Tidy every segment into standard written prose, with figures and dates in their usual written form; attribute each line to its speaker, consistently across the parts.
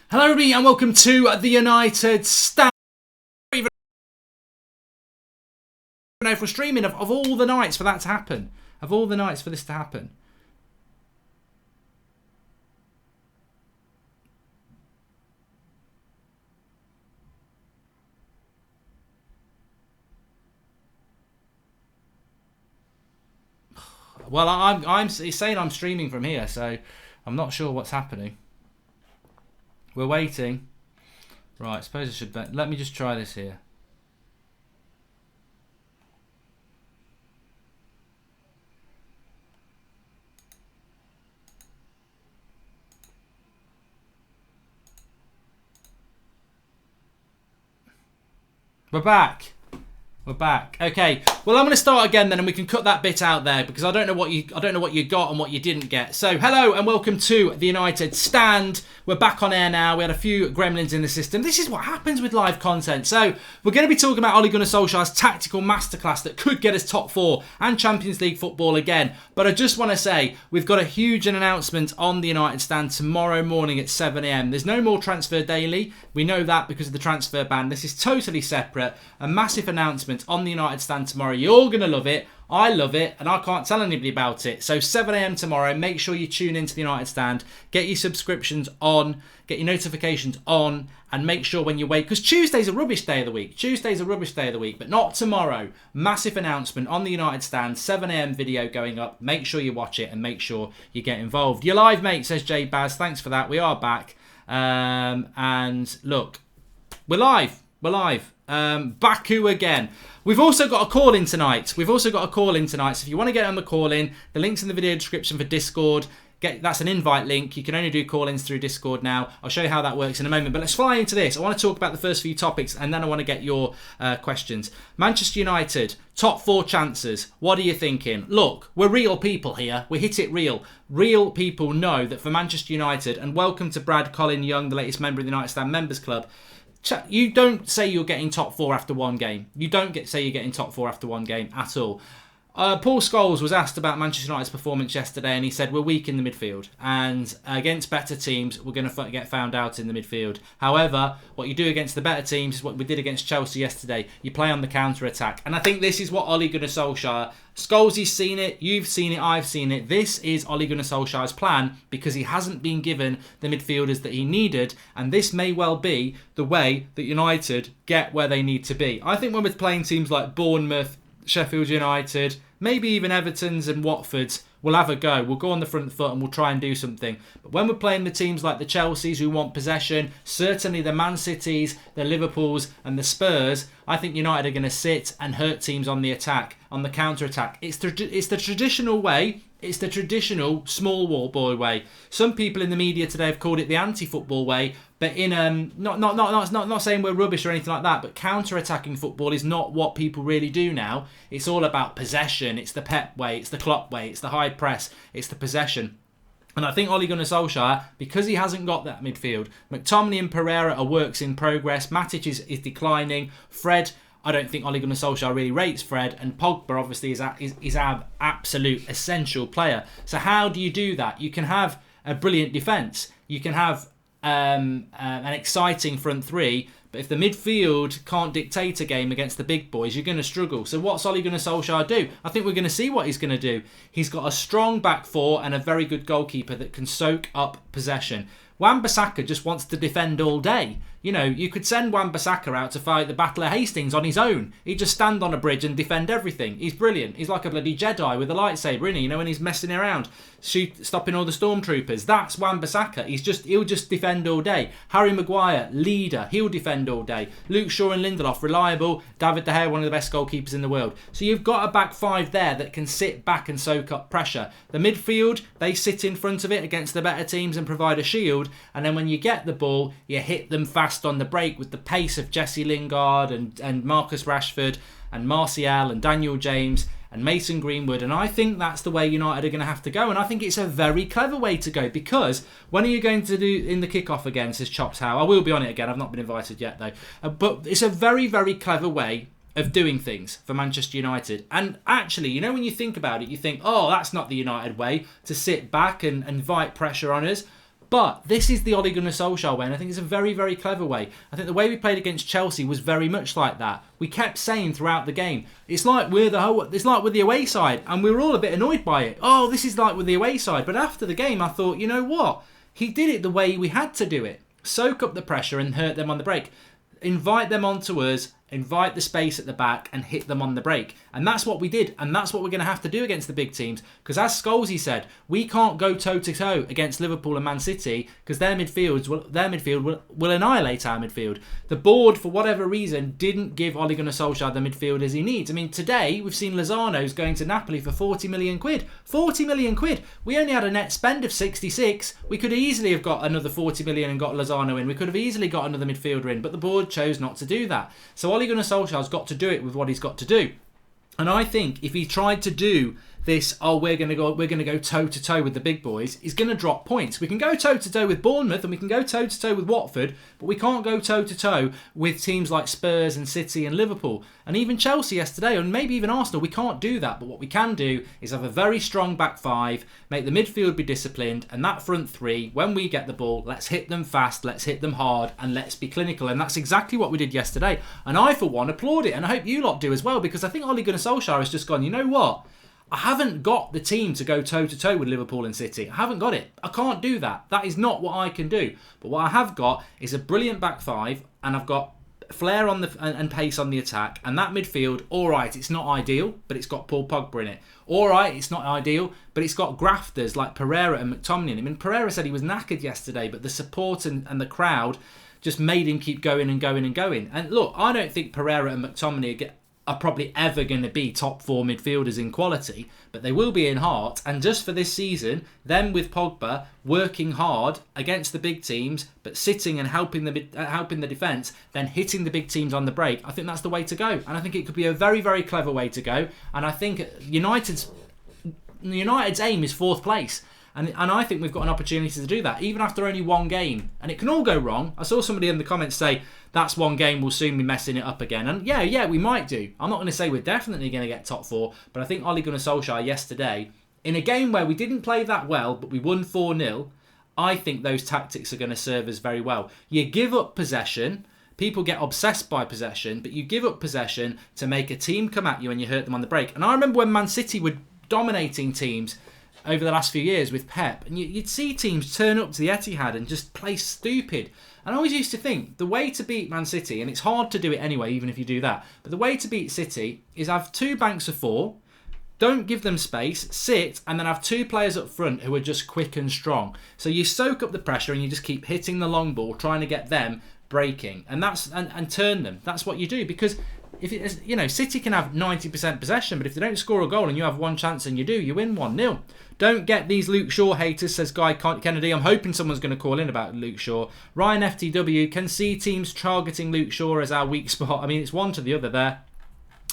Speaker 1: Hello everybody and welcome to the United Stand. I don't even know if we're streaming of all the nights for that to happen. Of all the nights for this to happen. Well, he's saying I'm streaming from here, so I'm not sure what's happening. We're waiting. Right, I suppose I should... Let me just try this here. We're back. We're back. Okay. Well, I'm going to start again then, and we can cut that bit out there because I don't know what you got and what you didn't get. So, hello and welcome to the United Stand. We're back on air now. We had a few gremlins in the system. This is what happens with live content. So, we're going to be talking about Ole Gunnar Solskjaer's tactical masterclass that could get us top 4 and Champions League football again. But I just want to say we've got a huge announcement on the United Stand tomorrow morning at 7 a.m. There's no more Transfer Daily. We know that because of the transfer ban. This is totally separate. A massive announcement on the United Stand tomorrow. You're going to love it. I love it, and I can't tell anybody about it. So 7 a.m. tomorrow, make sure you tune into the United Stand, get your subscriptions on, get your notifications on, and make sure when you wait, because Tuesday's a rubbish day of the week. Tuesday's a rubbish day of the week, but not tomorrow. Massive announcement on the United Stand, 7 a.m. video going up. Make sure you watch it and make sure you get involved. You're live, mate, says Jay Baz. Thanks for that. We are back. And look, we're live. We're live. Baku again. We've also got a call in tonight. So if you want to get on the call in, the link's in the video description for Discord. That's an invite link. You can only do call-ins through Discord now. I'll show you how that works in a moment. But let's fly into this. I want to talk about the first few topics and then I want to get your questions. Manchester United, top 4 chances. What are you thinking? Look, we're real people here. We hit it real. Real people know that for Manchester United, and welcome to Brad Colin Young, the latest member of the United Stand Members Club. You don't say you're getting top 4 after one game. You don't say you're getting top 4 after one game at all. Paul Scholes was asked about Manchester United's performance yesterday and he said we're weak in the midfield and against better teams we're going to get found out in the midfield. However, what you do against the better teams is what we did against Chelsea yesterday. You play on the counter-attack, and I think this is what Ole Gunnar Solskjaer... Scholes, seen it, you've seen it, I've seen it. This is Ole Gunnar Solskjaer's plan because he hasn't been given the midfielders that he needed, and this may well be the way that United get where they need to be. I think when we're playing teams like Bournemouth, Sheffield United, maybe even Everton's and Watford's, we'll have a go. We'll go on the front foot and we'll try and do something. But when we're playing the teams like the Chelseas who want possession, certainly the Man Cities, the Liverpools and the Spurs, I think United are going to sit and hurt teams on the attack, on the counter-attack. It's the traditional way. It's the traditional small boy way. Some people in the media today have called it the anti-football way, but in not saying we're rubbish or anything like that, but counter-attacking football is not what people really do now. It's all about possession. It's the Pep way, it's the Klopp way, it's the high press, it's the possession. And I think Ole Gunnar Solskjaer, because he hasn't got that midfield, McTominay and Pereira are works in progress. Matic is declining. Fred, I don't think Ole Gunnar Solskjaer really rates Fred, and Pogba obviously is our absolute essential player. So how do you do that? You can have a brilliant defence. You can have an exciting front three, but if the midfield can't dictate a game against the big boys, you're going to struggle. So what's Ole Gunnar Solskjaer do? I think we're going to see what he's going to do. He's got a strong back four and a very good goalkeeper that can soak up possession. Wan-Bissaka just wants to defend all day. You know, you could send Wan-Bissaka out to fight the Battle of Hastings on his own. He'd just stand on a bridge and defend everything. He's brilliant. He's like a bloody Jedi with a lightsaber, isn't he? You know, when he's messing around, stopping all the stormtroopers. That's Wan-Bissaka. He'll just defend all day. Harry Maguire, leader. He'll defend all day. Luke Shaw and Lindelof, reliable. David De Gea, one of the best goalkeepers in the world. So you've got a back five there that can sit back and soak up pressure. The midfield, they sit in front of it against the better teams and provide a shield. And then when you get the ball, you hit them fast on the break with the pace of Jesse Lingard and Marcus Rashford and Martial and Daniel James and Mason Greenwood. And I think that's the way United are going to have to go. And I think it's a very clever way to go, because when are you going to do in the kickoff again, says Chops How? I will be on it again. I've not been invited yet though. But it's a very, very clever way of doing things for Manchester United. And actually, you know, when you think about it, you think, oh, that's not the United way, to sit back and invite pressure on us. But this is the Ole Gunnar Solskjaer way, and I think it's a very, very clever way. I think the way we played against Chelsea was very much like that. We kept saying throughout the game, it's like we're the away side, and we were all a bit annoyed by it. Oh, this is like with the away side. But after the game, I thought, you know what? He did it the way we had to do it. Soak up the pressure and hurt them on the break. Invite them onto us, invite the space at the back and hit them on the break. And that's what we did. And that's what we're going to have to do against the big teams. Because as Scholesy said, we can't go toe-to-toe against Liverpool and Man City because their midfield will annihilate our midfield. The board, for whatever reason, didn't give Ole Gunnar Solskjaer the midfielders he needs. I mean, today we've seen Lozano's going to Napoli for 40 million quid. 40 million quid. We only had a net spend of 66. We could easily have got another 40 million and got Lozano in. We could have easily got another midfielder in. But the board chose not to do that. So Ole Gunnar Solskjaer's got to do it with what he's got to do. And I think if he tried to do this, we're going to go toe to toe with the big boys, he's going to drop points. We can go toe to toe with Bournemouth and we can go toe to toe with Watford, but we can't go toe to toe with teams like Spurs and City and Liverpool and even Chelsea yesterday, and maybe even Arsenal. We can't do that. But what we can do is have a very strong back five, make the midfield be disciplined, and that front three, when we get the ball, let's hit them fast, let's hit them hard, and let's be clinical. And that's exactly what we did yesterday. And I, for one, applaud it, and I hope you lot do as well, because I think Ole Gunnar Solskjaer has just gone, you know what? I haven't got the team to go toe-to-toe with Liverpool and City. I haven't got it. I can't do that. That is not what I can do. But what I have got is a brilliant back five, and I've got flair on and pace on the attack. And that midfield, all right, it's not ideal, but it's got Paul Pogba in it. All right, it's not ideal, but it's got grafters like Pereira and McTominay. I mean, Pereira said he was knackered yesterday, but the support and the crowd just made him keep going and going and going. And look, I don't think Pereira and McTominay are probably ever going to be top four midfielders in quality, but they will be in heart. And just for this season, them with Pogba working hard against the big teams, but sitting and helping the defence, then hitting the big teams on the break, I think that's the way to go. And I think it could be a very, very clever way to go. And I think United's aim is fourth place. And I think we've got an opportunity to do that, even after only one game. And it can all go wrong. I saw somebody in the comments say, that's one game, we'll soon be messing it up again. And yeah, we might do. I'm not going to say we're definitely going to get top four, but I think Ole Gunnar Solskjaer yesterday, in a game where we didn't play that well, but we won 4-0, I think those tactics are going to serve us very well. You give up possession. People get obsessed by possession, but you give up possession to make a team come at you and you hurt them on the break. And I remember when Man City were dominating teams over the last few years with Pep, and you'd see teams turn up to the Etihad and just play stupid. And I always used to think the way to beat Man City, and it's hard to do it anyway, even if you do that, but the way to beat City is have two banks of four, don't give them space, sit, and then have two players up front who are just quick and strong. So you soak up the pressure and you just keep hitting the long ball, trying to get them breaking, and turn them. That's what you do, because if it is, City can have 90% possession, but if they don't score a goal and you have one chance and you win 1-0. Don't get these Luke Shaw haters, says Guy Kennedy. I'm hoping someone's going to call in about Luke Shaw. Ryan FTW, can see teams targeting Luke Shaw as our weak spot. I mean, it's one to the other there.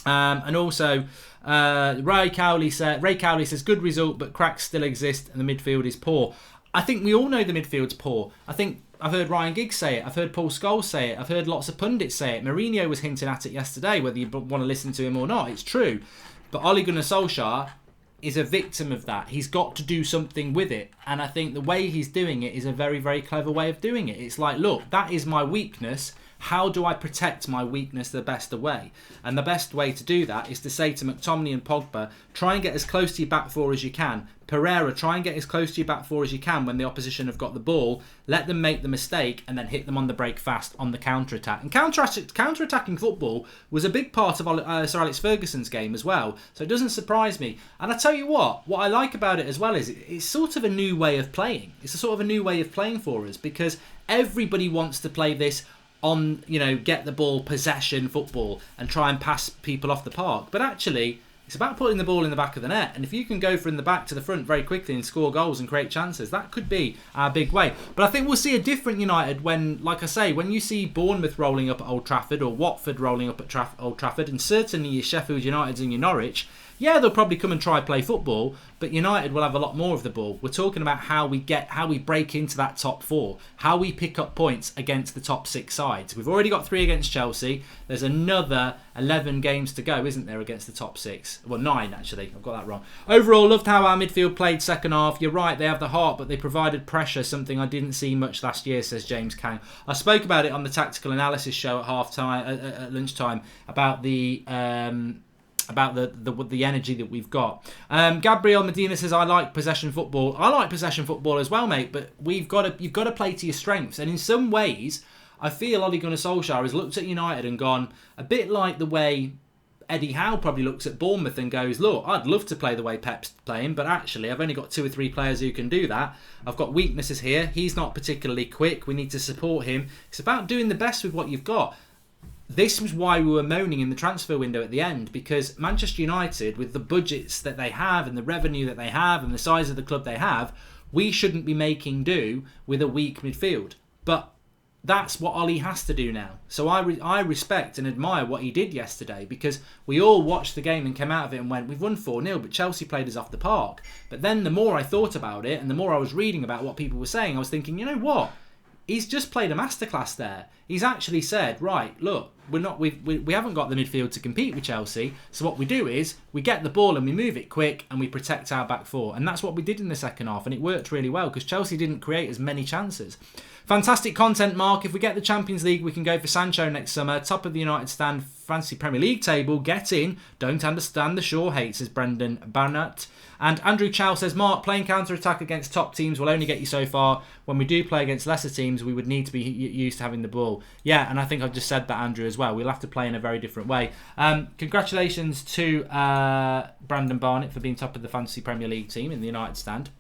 Speaker 1: And also, Ray Cowley says, good result, but cracks still exist and the midfield is poor. I think we all know the midfield's poor. I think I've heard Ryan Giggs say it. I've heard Paul Scholes say it. I've heard lots of pundits say it. Mourinho was hinting at it yesterday, whether you want to listen to him or not. It's true. But Ole Gunnar Solskjaer is a victim of that. He's got to do something with it. And I think the way he's doing it is a very, very clever way of doing it. It's like, look, that is my weakness. How do I protect my weakness the best way? And the best way to do that is to say to McTominay and Pogba, try and get as close to your back four as you can. Pereira, try and get as close to your back four as you can when the opposition have got the ball. Let them make the mistake and then hit them on the break fast on the counter-attack. And counter-attacking football was a big part of Sir Alex Ferguson's game as well. So it doesn't surprise me. And I tell you what I like about it as well is it's sort of a new way of playing. It's a sort of a new way of playing for us, because everybody wants to play this on, get the ball, possession football and try and pass people off the park. But actually, it's about putting the ball in the back of the net. And if you can go from the back to the front very quickly and score goals and create chances, that could be our big way. But I think we'll see a different United when, like I say, when you see Bournemouth rolling up at Old Trafford or Watford rolling up at Old Trafford, and certainly your Sheffield Uniteds and your Norwich, Yeah, they'll probably come and try play football, but United will have a lot more of the ball. We're talking about how we break into that top 4, how we pick up points against the top 6 sides. We've already got 3 against Chelsea. There's another 11 games to go, isn't there, against the top 6? Well, 9 actually. I've got that wrong. Overall, loved how our midfield played second half. You're right, they have the heart, but they provided pressure, something I didn't see much last year, says James Kang. I spoke about it on the tactical analysis show at at lunchtime about the energy that we've got. Gabriel Medina says, I like possession football. I like possession football as well, mate, but you've got to play to your strengths. And in some ways, I feel Ole Gunnar Solskjaer has looked at United and gone a bit like the way Eddie Howe probably looks at Bournemouth and goes, look, I'd love to play the way Pep's playing, but actually I've only got 2 or 3 players who can do that. I've got weaknesses here. He's not particularly quick. We need to support him. It's about doing the best with what you've got. This was why we were moaning in the transfer window at the end, because Manchester United, with the budgets that they have and the revenue that they have and the size of the club they have, we shouldn't be making do with a weak midfield. But that's what Ollie has to do now. So I respect and admire what he did yesterday, because we all watched the game and came out of it and went, we've won 4-0, but Chelsea played us off the park. But then the more I thought about it and the more I was reading about what people were saying, I was thinking, you know what? He's just played a masterclass there. He's actually said, right, look, we haven't got the midfield to compete with Chelsea. So what we do is we get the ball and we move it quick and we protect our back 4. And that's what we did in the second half. And it worked really well because Chelsea didn't create as many chances. Fantastic content, Mark. If we get the Champions League, we can go for Sancho next summer. Top of the United Stand fantasy Premier League table. Get in. Don't understand the Shaw hate, says Brendan Barnett. And Andrew Chow says, Mark, playing counter-attack against top teams will only get you so far. When we do play against lesser teams, we would need to be used to having the ball. Yeah, and I think I've just said that, Andrew, as well. We'll have to play in a very different way. Congratulations to Brandon Barnett for being top of the Fantasy Premier League team in the United Stand.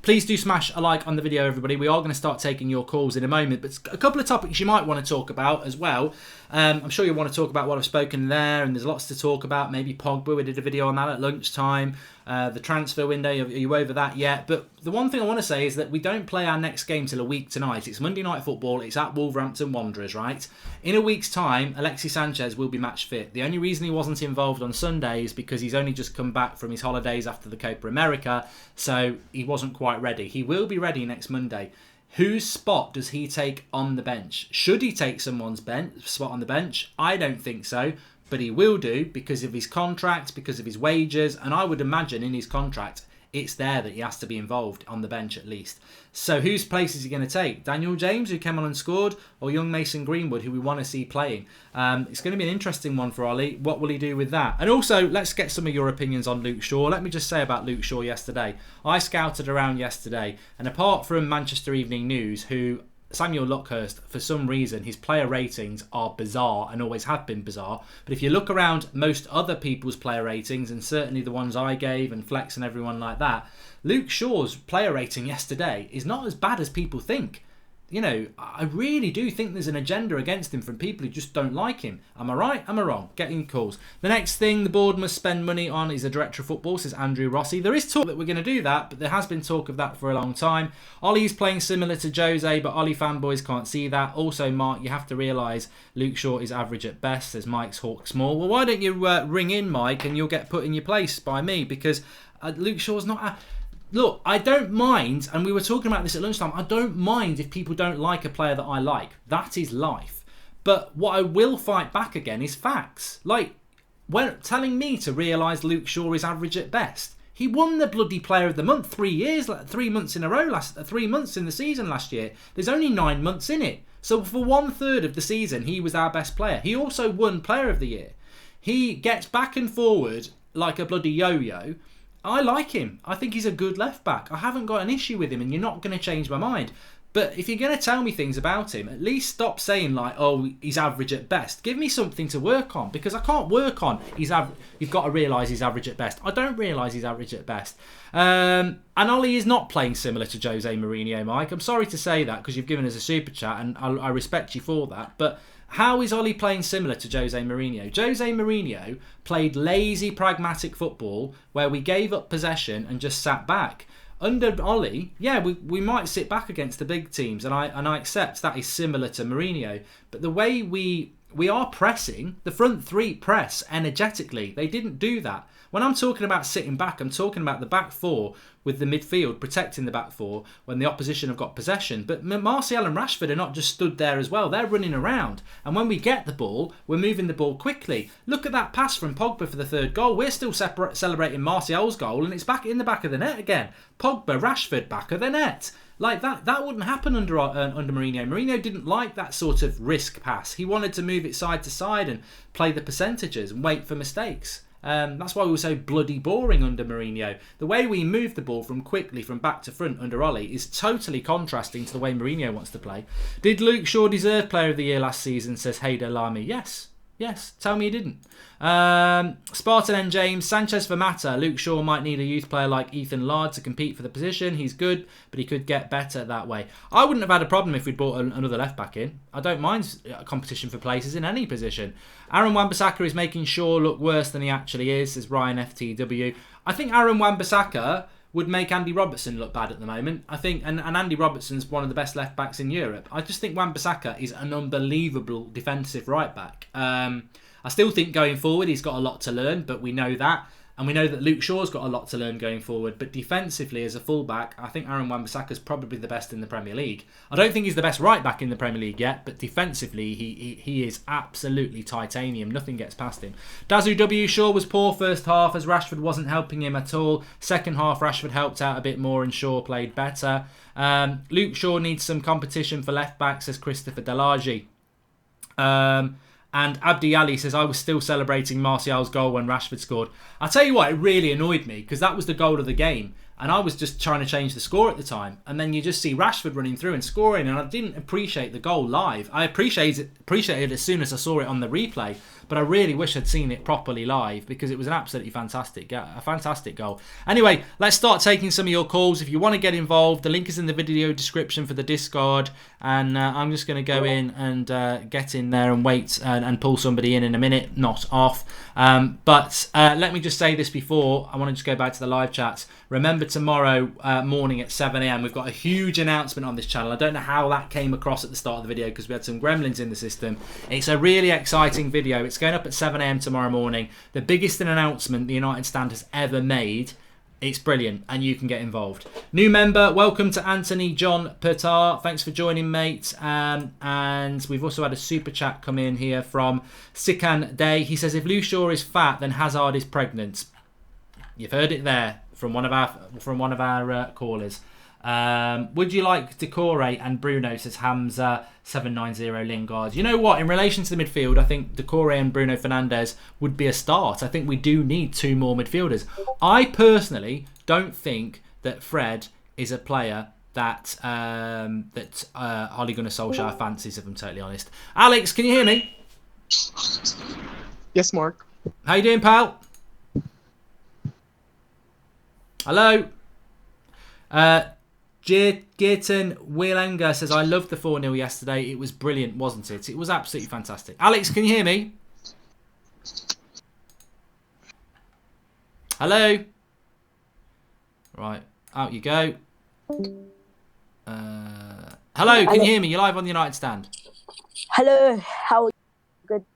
Speaker 1: Please do smash a like on the video, everybody. We are going to start taking your calls in a moment, but a couple of topics you might want to talk about as well. I'm sure you want to talk about what I've spoken there, and there's lots to talk about. Maybe Pogba, we did a video on that at lunchtime. The transfer window, are you over that yet? But the one thing I want to say is that we don't play our next game till a week tonight. It's Monday Night Football. It's at Wolverhampton Wanderers, right? In a week's time, Alexis Sanchez will be match fit. The only reason he wasn't involved on Sunday is because he's only just come back from his holidays after the Copa America, so he wasn't quite ready. He will be ready next Monday. Whose spot does he take on the bench? Should he take someone's spot on the bench? I don't think so, but he will do because of his contract, because of his wages, and I would imagine in his contract it's there that he has to be involved on the bench at least. So whose place is he going to take? Daniel James, who came on and scored, or young Mason Greenwood, who we want to see playing? It's going to be an interesting one for Ollie. What will he do with that? And also, let's get some of your opinions on Luke Shaw. Let me just say about Luke Shaw yesterday. I scouted around yesterday, and apart from Manchester Evening News, who Samuel Luckhurst, for some reason, his player ratings are bizarre and always have been bizarre. But if you look around most other people's player ratings, and certainly the ones I gave and Flex and everyone like that, Luke Shaw's player rating yesterday is not as bad as people think. You know, I really do think there's an agenda against him from people who just don't like him. Am I right? Am I wrong? Getting calls. The next thing the board must spend money on is a director of football, says Andrew Rossi. There is talk that we're going to do that, but there has been talk of that for a long time. Ollie's playing similar to Jose, but Ollie fanboys can't see that. Also, Mark, you have to realise Luke Shaw is average at best, says Mike's Hawk Small. Well, why don't you ring in, Mike, and you'll get put in your place by me, because Luke Shaw's not... Look, I don't mind, and we were talking about this at lunchtime, I don't mind if people don't like a player that I like. That is life. But what I will fight back again is facts. Like, when telling me to realise Luke Shaw is average at best. He won the bloody Player of the Month 3 months in a row, 3 months in the season last year. There's only 9 months in it. So for 1/3 of the season, he was our best player. He also won Player of the Year. He gets back and forward like a bloody yo-yo. I like him. I think he's a good left back. I haven't got an issue with him, and you're not going to change my mind. But if you're going to tell me things about him, at least stop saying like, oh, he's average at best. Give me something to work on, because I can't work on you've got to realise he's average at best. I don't realise he's average at best. And Ollie is not playing similar to Jose Mourinho, Mike. I'm sorry to say that, because you've given us a super chat, and I respect you for that. But how is Ollie playing similar to Jose Mourinho? Jose Mourinho played lazy, pragmatic football where we gave up possession and just sat back. Under Ollie, yeah, we might sit back against the big teams, and I accept that is similar to Mourinho. But the way we we are pressing. The front three press energetically. They didn't do that. When I'm talking about sitting back, I'm talking about the back four with the midfield protecting the back four when the opposition have got possession. But Martial and Rashford are not just stood there as well. They're running around. And when we get the ball, we're moving the ball quickly. Look at that pass from Pogba for the third goal. We're still celebrating Martial's goal and it's back in the back of the net again. Pogba, Rashford, back of the net. Like that wouldn't happen under Mourinho. Mourinho didn't like that sort of risk pass. He wanted to move it side to side and play the percentages and wait for mistakes. That's why we were so bloody boring under Mourinho. The way we move the ball from back to front under Ollie is totally contrasting to the way Mourinho wants to play. Did Luke Shaw deserve Player of the Year last season, says Hayder Lamy? Yes. Tell me he didn't. Spartan N. James, Sanchez for Mata. Luke Shaw might need a youth player like Ethan Laird to compete for the position. He's good, but he could get better that way. I wouldn't have had a problem if we'd brought another left back in. I don't mind competition for places in any position. Aaron Wan-Bissaka is making Shaw look worse than he actually is, says Ryan FTW. I think Aaron Wan-Bissaka would make Andy Robertson look bad at the moment. I think, and Andy Robertson's one of the best left backs in Europe. I just think Wan-Bissaka is an unbelievable defensive right back. I still think going forward he's got a lot to learn, but we know that. And we know that Luke Shaw's got a lot to learn going forward. But defensively, as a fullback, I think Aaron Wan-Bissaka's probably the best in the Premier League. I don't think he's the best right back in the Premier League yet, but defensively, he is absolutely titanium. Nothing gets past him. Dazu W. Shaw was poor first half as Rashford wasn't helping him at all. Second half, Rashford helped out a bit more and Shaw played better. Luke Shaw needs some competition for left back, says Christopher Delagi. And Abdi Ali says, I was still celebrating Martial's goal when Rashford scored. I'll tell you what, it really annoyed me because that was the goal of the game. And I was just trying to change the score at the time. And then you just see Rashford running through and scoring. And I didn't appreciate the goal live. I appreciated it as soon as I saw it on the replay. But I really wish I'd seen it properly live because it was an absolutely fantastic goal. Anyway, let's start taking some of your calls. If you want to get involved, the link is in the video description for the Discord. And I'm just going to go in and get in there and wait and pull somebody in a minute, not off. But let me just say this before. I want to just go back to the live chats. Remember tomorrow morning at 7 a.m. we've got a huge announcement on this channel. I don't know how that came across at the start of the video because we had some gremlins in the system. It's a really exciting video. It's going up at 7 a.m. tomorrow morning. The biggest announcement the United Stand has ever made. It's brilliant and you can get involved. New member, welcome to Anthony John Pertar. Thanks for joining, mate. And we've also had a super chat come in here from Sikan Day. He says, if Luke Shaw is fat, then Hazard is pregnant. You've heard it there from one of our callers. Would you like Decore and Bruno, says Hamza 790 Lingard? You know what? In relation to the midfield, I think Decore and Bruno Fernandes would be a start. I think we do need two more midfielders. I personally don't think that Fred is a player that Ole Gunnar Solskjaer fancies, if I'm totally honest. Alex, can you hear me?
Speaker 2: Yes, Mark.
Speaker 1: How you doing, pal? Hello? Gaten Wielenga says, I loved the 4-0 yesterday. It was brilliant, wasn't it? It was absolutely fantastic. Alex, can you hear me? Hello? Right, out you go. Hello, can you hear me? You're live on the United Stand.
Speaker 3: Hello, how are you? Good.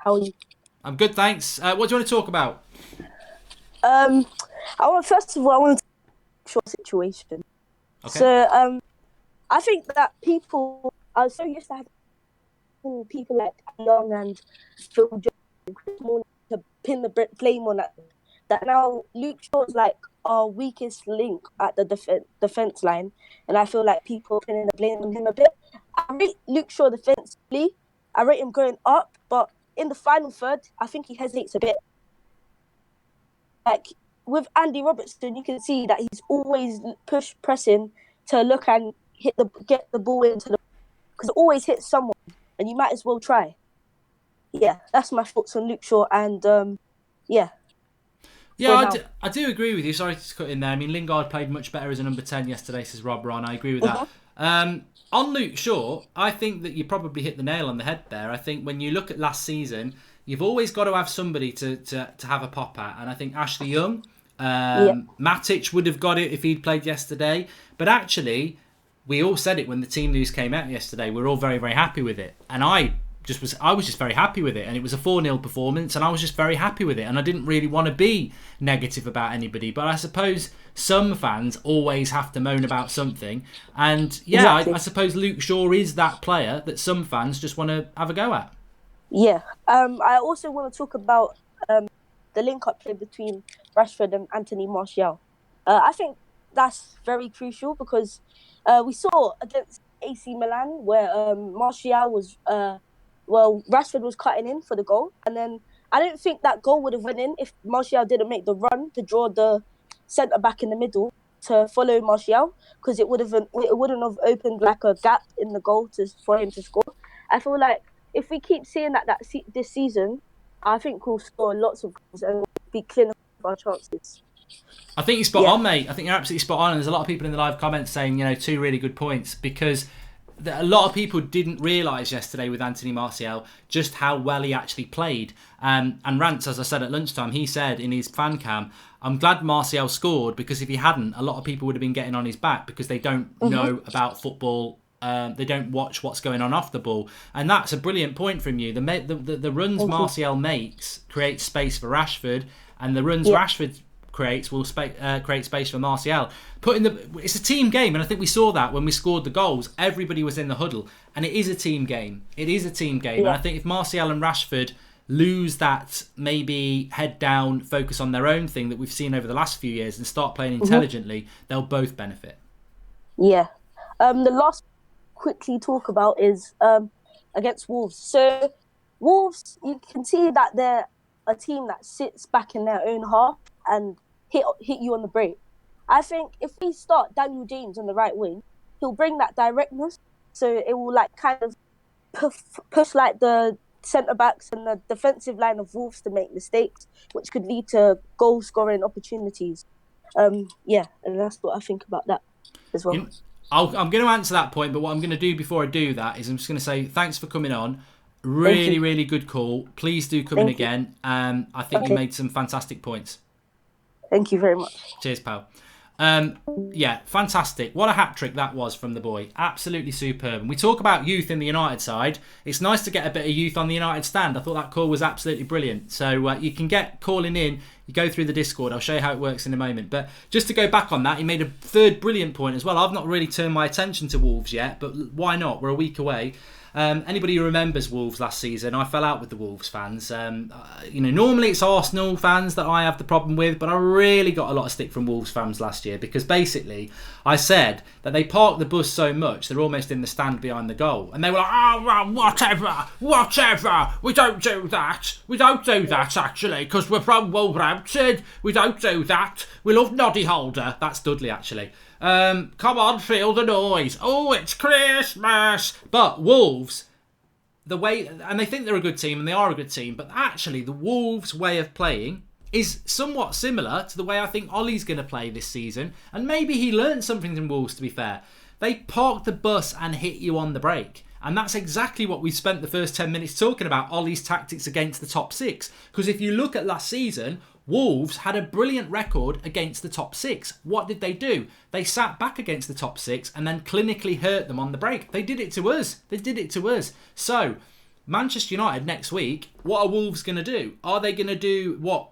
Speaker 3: How are you?
Speaker 1: I'm good, thanks. What do you want to talk about?
Speaker 3: First of all, I want to talk about the situation.
Speaker 1: Okay.
Speaker 3: So, I think that people are so used to having people like Young and Phil Jones and Chris Smalling to pin the blame on that now Luke Shaw's like our weakest link at the defense line, and I feel like people are pinning the blame on him a bit. I rate Luke Shaw defensively. I rate him going up, but in the final third, I think he hesitates a bit. Like with Andy Robertson, you can see that he's always pressing to look and get the ball into the, because it always hits someone, and you might as well try. Yeah, that's my thoughts on Luke Shaw, and yeah.
Speaker 1: Yeah, I do agree with you. Sorry to cut in there. I mean, Lingard played much better as a number 10 yesterday, says Rob Ron. I agree with that. On Luke Shaw, I think that you probably hit the nail on the head there. I think when you look at last season, you've always got to have somebody to have a pop at. And I think Ashley Young, Matic would have got it if he'd played yesterday. But actually, we all said it when the team news came out yesterday. We're all very, very happy with it. And I I was just very happy with it, and it was a 4-0 performance, and I was just very happy with it, and I didn't really want to be negative about anybody, but I suppose some fans always have to moan about something, and
Speaker 3: Exactly.
Speaker 1: I suppose Luke Shaw is that player that some fans just want to have a go at.
Speaker 3: Yeah. I also want to talk about the link-up play between Rashford and Anthony Martial. I think that's very crucial because we saw against AC Milan where Martial was, Rashford was cutting in for the goal, and then I don't think that goal would have went in if Martial didn't make the run to draw the centre back in the middle to follow Martial, because it wouldn't have opened like a gap in the goal for him to score. I feel like if we keep seeing this season, I think we'll score lots of goals and be clinical with our chances.
Speaker 1: I think you're spot on, mate. I think you're absolutely spot on. And there's a lot of people in the live comments saying, 2 really good points, because a lot of people didn't realise yesterday with Anthony Martial just how well he actually played. And Rance, as I said at lunchtime, he said in his fan cam, I'm glad Martial scored, because if he hadn't, a lot of people would have been getting on his back because they don't know about football. They don't watch what's going on off the ball, and that's a brilliant point from you. The runs Martial makes create space for Rashford, and the runs Rashford creates will create space for Martial. It's a team game, and I think we saw that when we scored the goals. Everybody was in the huddle, and it is a team game. And I think if Martial and Rashford lose that maybe head down, focus on their own thing that we've seen over the last few years, and start playing intelligently, they'll both benefit.
Speaker 3: Yeah. The last quickly talk about is against Wolves. So Wolves, you can see that they're a team that sits back in their own half and hit you on the break. I think if we start Daniel James on the right wing, he'll bring that directness, so it will like kind of push like the centre backs and the defensive line of Wolves to make mistakes, which could lead to goal scoring opportunities. And that's what I think about that as well.
Speaker 1: I'm going to answer that point, but what I'm going to do before I do that is I'm just going to say thanks for coming on. Really good call. Please do come in again. I think you made some fantastic points.
Speaker 3: Thank you very much.
Speaker 1: Cheers, pal. Fantastic. What a hat-trick that was from the boy. Absolutely superb. And we talk about youth in the United side. It's nice to get a bit of youth on the United stand. I thought that call was absolutely brilliant. So you can get calling in. You go through the Discord. I'll show you how it works in a moment. But just to go back on that, he made a third brilliant point as well. I've not really turned my attention to Wolves yet, but why not? We're a week away. Anybody who remembers Wolves last season, I fell out with the Wolves fans. Normally it's Arsenal fans that I have the problem with, but I really got a lot of stick from Wolves fans last year because basically I said that they park the bus so much they're almost in the stand behind the goal, and they were like, "Oh, well, whatever, we don't do that actually, because we're from Wolverhampton, we don't do that, we love Noddy Holder." That's Dudley actually. Come on, feel the noise. Oh, it's Christmas. But Wolves, and they think they're a good team, and they are a good team, but actually the Wolves' way of playing is somewhat similar to the way I think Ollie's going to play this season, and maybe he learned something from Wolves, to be fair. They park the bus and hit you on the break. And that's exactly what we spent the first 10 minutes talking about, Ollie's tactics against the top 6. Because if you look at last season, Wolves had a brilliant record against the top 6. What did they do? They sat back against the top 6 and then clinically hurt them on the break. They did it to us. So, Manchester United next week, what are Wolves going to do? Are they going to do what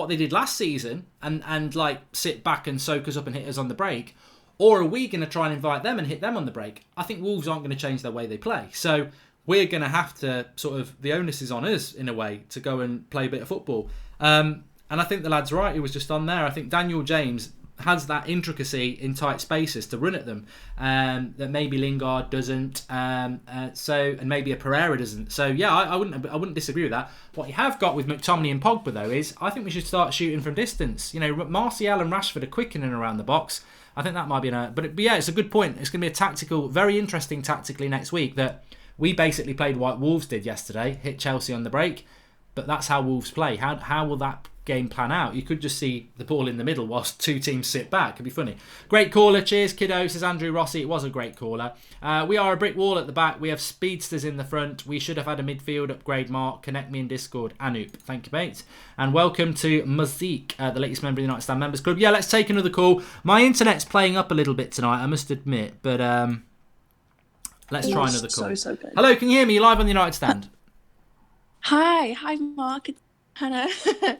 Speaker 1: they did last season and like sit back and soak us up and hit us on the break? Or are we going to try and invite them and hit them on the break? I think Wolves aren't going to change their way they play. So we're going to have to the onus is on us in a way to go and play a bit of football. And I think the lad's right, he was just on there. I think Daniel James has that intricacy in tight spaces to run at them that maybe Lingard doesn't, and maybe a Pereira doesn't. So yeah, I wouldn't disagree with that. What you have got with McTominay and Pogba though is I think we should start shooting from distance. Martial and Rashford are quick in and around the box. I think that might be but yeah, it's a good point. It's going to be very interesting tactically next week that we basically played what Wolves did yesterday, hit Chelsea on the break. But that's how Wolves play. How will that game plan out? You could just see the ball in the middle whilst two teams sit back. Could be funny. Great caller. Cheers, kiddo, says Andrew Rossi. It was a great caller. We are a brick wall at the back. We have speedsters in the front. We should have had a midfield upgrade, Mark. Connect me in Discord. Anoop. Thank you, mate. And welcome to Mazik, the latest member of the United Stand Members Club. Yeah, let's take another call. My internet's playing up a little bit tonight, I must admit. But Let's
Speaker 2: It
Speaker 1: try
Speaker 2: was
Speaker 1: another call.
Speaker 2: so good.
Speaker 1: Hello, can you hear me? You're live on the United Stand.
Speaker 2: Hi, Mark. It's Hannah.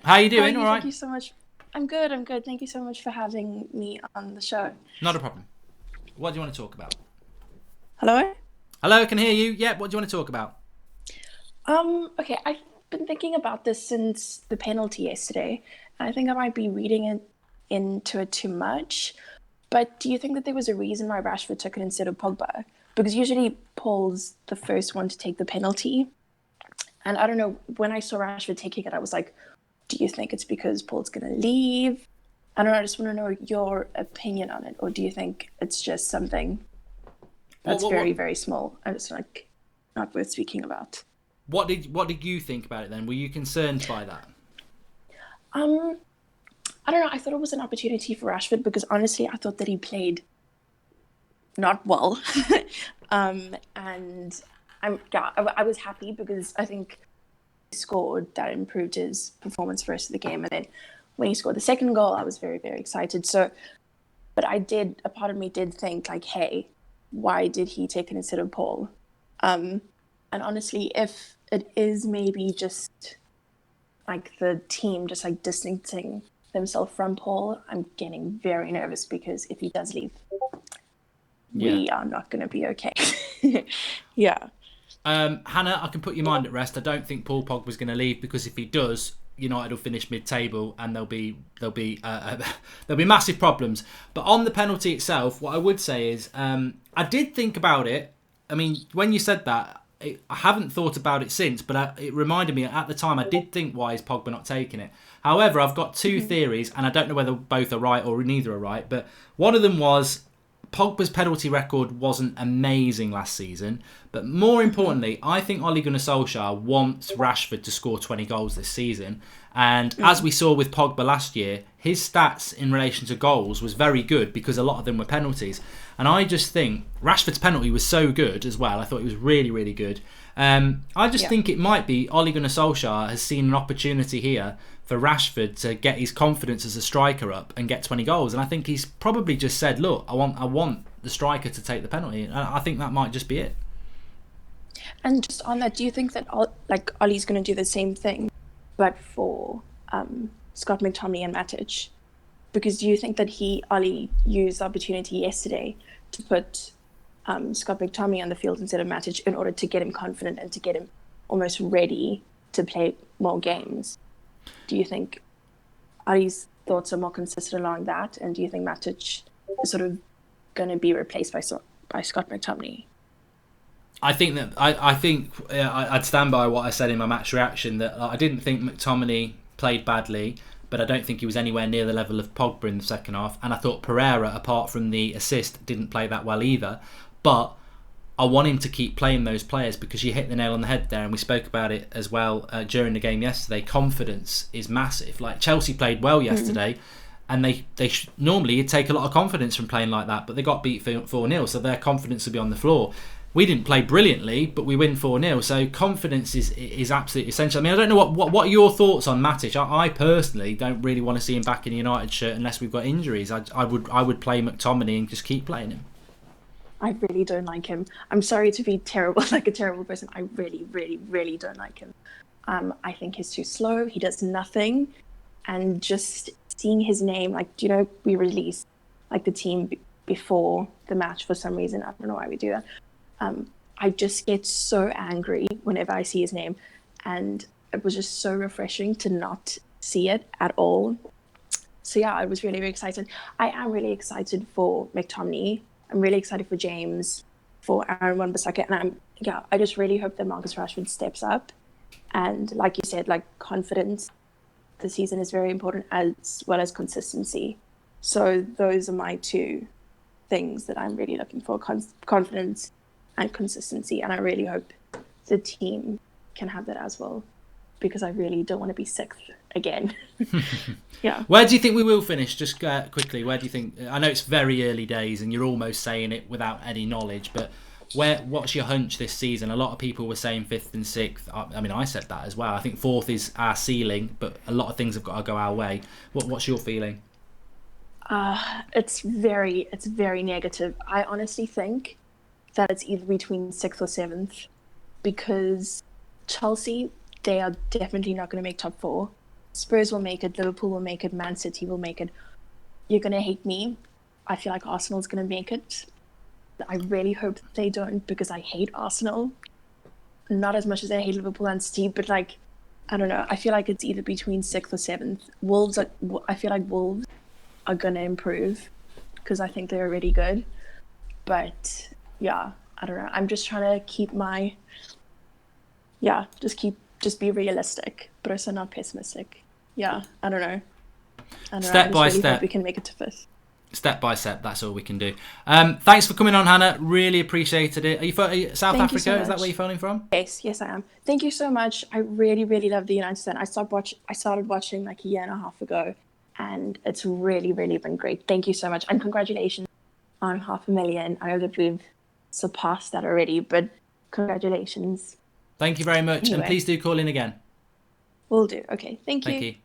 Speaker 1: How are you doing?
Speaker 2: How are you?
Speaker 1: All right.
Speaker 2: Thank you so much. I'm good. Thank you so much for having me on the show.
Speaker 1: Not a problem. What do you want to talk about?
Speaker 2: Hello?
Speaker 1: Hello, can hear you. Yeah, what do you want to talk about?
Speaker 2: Okay, I've been thinking about this since the penalty yesterday, and I think I might be reading into it too much. But do you think that there was a reason why Rashford took it instead of Pogba? Because usually Paul's the first one to take the penalty. And I don't know, when I saw Rashford taking it, I was like, do you think it's because Paul's going to leave? I don't know, I just want to know your opinion on it. Or do you think it's just something that's very, very small and it's like not worth speaking about?
Speaker 1: What did you think about it then? Were you concerned by that?
Speaker 2: I don't know. I thought it was an opportunity for Rashford because honestly, I thought that he played not well. And I was happy because I think he scored, that improved his performance for the rest of the game. And then when he scored the second goal, I was very, very excited. So, but a part of me did think like, hey, why did he take it instead of Paul? And honestly, if it is maybe just like the team just like distancing themselves from Paul, I'm getting very nervous because if he does leave, we are not going to be okay. Yeah.
Speaker 1: Hannah, I can put your mind at rest. I don't think Paul Pogba's going to leave because if he does, United will finish mid-table and there'll be massive problems. But on the penalty itself, what I would say is I did think about it. I mean, when you said that, I haven't thought about it since, but it reminded me at the time I did think, why is Pogba not taking it? However, I've got two theories, and I don't know whether both are right or neither are right, but one of them was Pogba's penalty record wasn't amazing last season, but more importantly, I think Ole Gunnar Solskjaer wants Rashford to score 20 goals this season. And as we saw with Pogba last year, his stats in relation to goals was very good because a lot of them were penalties. And I just think Rashford's penalty was so good as well. I thought it was really, really good. I just think it might be Ole Gunnar Solskjaer has seen an opportunity here for Rashford to get his confidence as a striker up and get 20 goals. And I think he's probably just said, look, I want the striker to take the penalty. And I think that might just be it.
Speaker 2: And just on that, do you think that Ollie's going to do the same thing, but for Scott McTominay and Matic? Because do you think that Ollie used the opportunity yesterday to put Scott McTominay on the field instead of Matic in order to get him confident and to get him almost ready to play more games? Do you think Ollie's thoughts are more consistent along that? And do you think Matic is sort of going to be replaced by Scott McTominay?
Speaker 1: I think that I'd stand by what I said in my match reaction, that I didn't think McTominay played badly, but I don't think he was anywhere near the level of Pogba in the second half. And I thought Pereira, apart from the assist, didn't play that well either. But I want him to keep playing those players because you hit the nail on the head there, and we spoke about it as well during the game yesterday. Confidence is massive. Like Chelsea played well yesterday, and they normally you'd take a lot of confidence from playing like that, but they got beat 4-0, so their confidence will be on the floor. We didn't play brilliantly, but we win 4-0. So confidence is absolutely essential. I mean, I don't know what are your thoughts on Matic. I personally don't really want to see him back in a United shirt unless we've got injuries. I would play McTominay and just keep playing him.
Speaker 2: I really don't like him. I'm sorry to be terrible, like a terrible person. I really, really, really don't like him. I think he's too slow. He does nothing. And just seeing his name, we released the team before the match for some reason. I don't know why we do that. I just get so angry whenever I see his name, and it was just so refreshing to not see it at all. So yeah, I was really, really excited. I am really excited for McTominay. I'm really excited for James, for Aaron Wan-Bissaka, and I just really hope that Marcus Rashford steps up. And like you said, confidence this season is very important, as well as consistency. So those are my two things that I'm really looking for: confidence and consistency. And I really hope the team can have that as well, because I really don't want to be sixth again. Yeah.
Speaker 1: Where do you think we will finish? Just quickly, where do you think? I know it's very early days and you're almost saying it without any knowledge, but what's your hunch this season? A lot of people were saying 5th and 6th. I mean, I said that as well. I think 4th is our ceiling, but a lot of things have got to go our way. What's your feeling?
Speaker 2: It's very negative. I honestly think that it's either between 6th or 7th, because Chelsea, they are definitely not going to make top 4. Spurs will make it, Liverpool will make it, Man City will make it. You're going to hate me. I feel like Arsenal's going to make it. I really hope that they don't, because I hate Arsenal. Not as much as I hate Liverpool and City, but like, I don't know. I feel like it's either between 6th or 7th. I feel like Wolves are going to improve, because I think they're really good. But yeah, I don't know. I'm just trying to keep my, just be realistic, but also not pessimistic. Yeah, I don't know.
Speaker 1: Step by step.
Speaker 2: Hope we can make it to 5th.
Speaker 1: Step by step, that's all we can do. Thanks for coming on, Hannah. Really appreciated it. Are you South
Speaker 2: Thank
Speaker 1: Africa?
Speaker 2: You so
Speaker 1: Is that
Speaker 2: much.
Speaker 1: where you're phoning from?
Speaker 2: Yes, I am. Thank you so much. I really, really love the United Stand. I started watching like a year and a half ago, and it's really, really been great. Thank you so much, and congratulations on 500,000. I know that we've surpassed that already, but congratulations.
Speaker 1: Thank you very much,
Speaker 2: anyway.
Speaker 1: And please do call in again.
Speaker 2: Will do. Okay, thank you.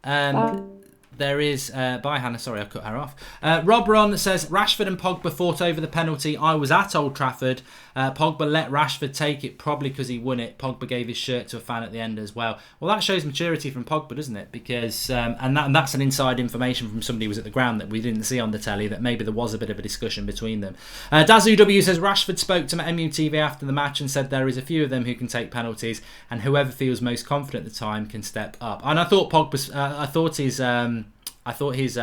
Speaker 1: Thank you. There is, bye Hannah, sorry I cut her off. Rob Ron says, Rashford and Pogba fought over the penalty. I was at Old Trafford. Pogba let Rashford take it, probably because he won it. Pogba gave his shirt to a fan at the end as well. Well, that shows maturity from Pogba, doesn't it? Because, and that's an inside information from somebody who was at the ground that we didn't see on the telly, that maybe there was a bit of a discussion between them. Dazu W says, Rashford spoke to MUTV after the match and said there is a few of them who can take penalties, and whoever feels most confident at the time can step up. And I thought Pogba's, I thought his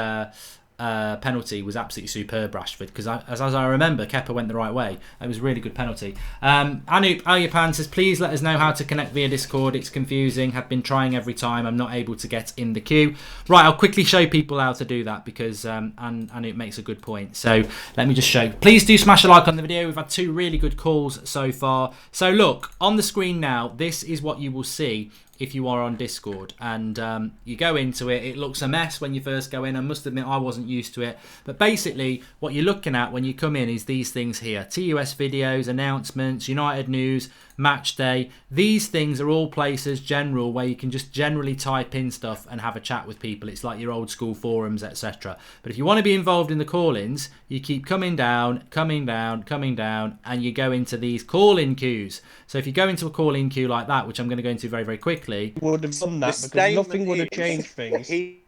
Speaker 1: penalty was absolutely superb, Rashford, because as I remember, Kepa went the right way. It was a really good penalty. Anoop Ayapan says, please let us know how to connect via Discord. It's confusing. Have been trying every time. I'm not able to get in the queue. Right, I'll quickly show people how to do that, because Anoop makes a good point. So let me just show. Please do smash a like on the video. We've had 2 really good calls so far. So look, on the screen now, this is what you will see if you are on Discord, and you go into it. It looks a mess when you first go in. I must admit I wasn't used to it, but basically what you're looking at when you come in is these things here: TUS videos, announcements, United news, match day. These things are all places general where you can just generally type in stuff and have a chat with people. It's like your old school forums, etc. But if you want to be involved in the call-ins, you keep coming down, and you go into these call-in queues. So if you go into a call-in queue like that, which I'm going to go into very, very quickly,
Speaker 4: would have done that because nothing would have changed things.
Speaker 5: He